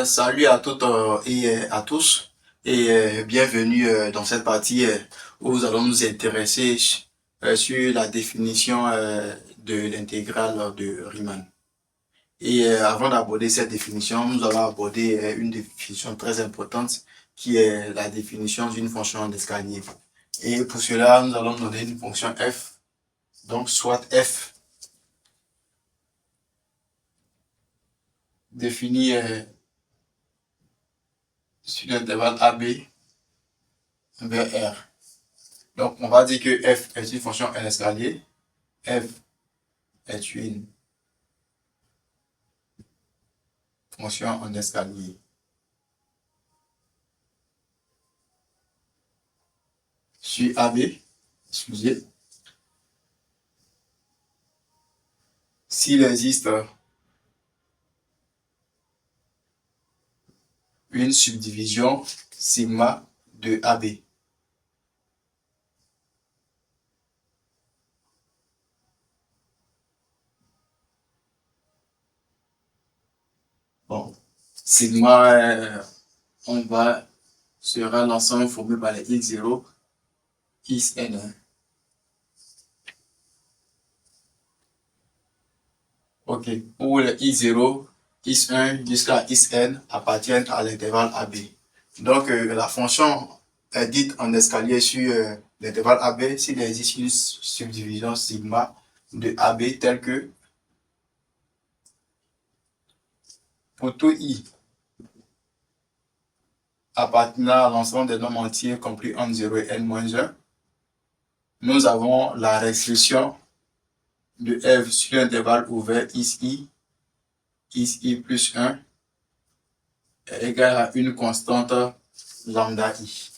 Salut à toutes et à tous et bienvenue dans cette partie où nous allons nous intéresser sur la définition de l'intégrale de Riemann. Et avant d'aborder cette définition, nous allons aborder une définition très importante qui est la définition d'une fonction d'escalier. Et pour cela, nous allons donner une fonction f, donc soit f définie sur l'intervalle AB vers R. Donc, on va dire que f est une fonction en escalier. F est une fonction en escalier. Sur AB, excusez, s'il existe une subdivision sigma de AB. Bon, sigma, sera l'ensemble formé par les x0, xn1. Ok, où les x0, x1 jusqu'à xn appartiennent à l'intervalle AB. Donc, la fonction est dite en escalier sur l'intervalle AB s'il existe une subdivision sigma de AB telle que pour tout i appartenant à l'ensemble des nombres entiers compris entre 0 et n-1, nous avons la restriction de f sur l'intervalle ouvert xi plus 1 est égal à une constante lambda i.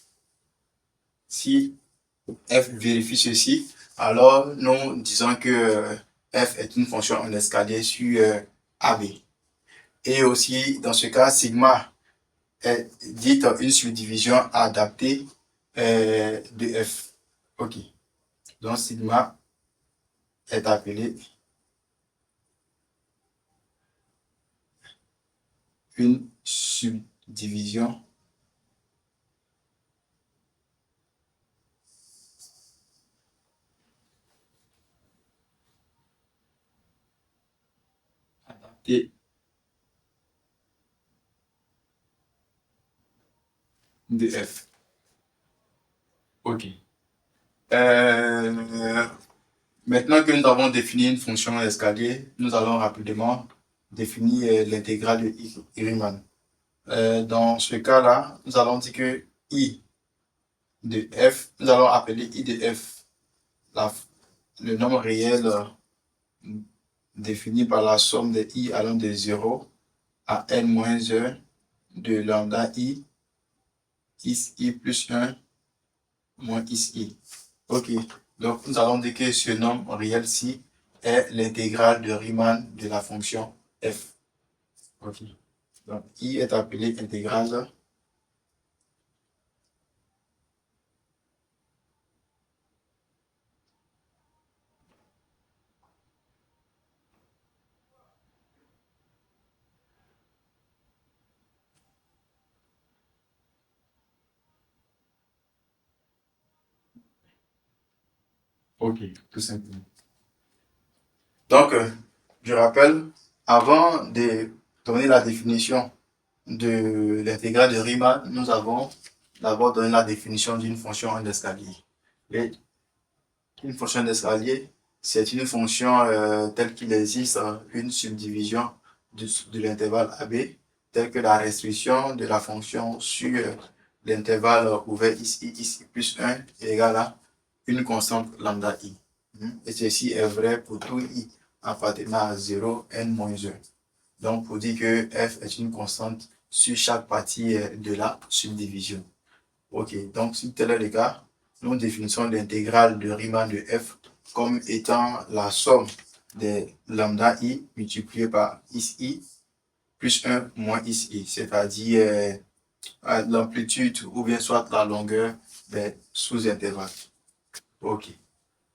Si f vérifie ceci, alors nous disons que f est une fonction en escalier sur AB. Et aussi, dans ce cas, sigma est dite une subdivision adaptée de f. Ok. Donc, sigma est appelé une subdivision adaptée de f. Ok. Maintenant que nous avons défini une fonction d'escalier, nous allons rapidement définir l'intégrale de Riemann. Dans ce cas-là, nous allons dire que I de f, nous allons appeler I de f le nombre réel défini par la somme de I allant de 0 à n-1 de lambda I, xi plus 1 moins xi. Ok, donc nous allons dire que ce nombre réel-ci est l'intégrale de Riemann de la fonction f. Ok, donc I est appelé intégrale ok, tout simplement. Donc, je rappelle, avant de donner la définition de l'intégrale de Riemann, nous avons d'abord donné la définition d'une fonction en escalier. Et une fonction d'escalier, c'est une fonction telle qu'il existe une subdivision de l'intervalle AB, telle que la restriction de la fonction sur l'intervalle ouvert ici plus 1 est égal à une constante lambda i. Et ceci est vrai pour tout i appartenant à 0, n-1. Donc, pour dire que f est une constante sur chaque partie de la subdivision. Ok, donc si tel est le cas, nous définissons l'intégrale de Riemann de f comme étant la somme des lambda i multiplié par xi plus 1 moins xi, c'est-à-dire l'amplitude ou bien soit la longueur des sous-intervalles. Ok.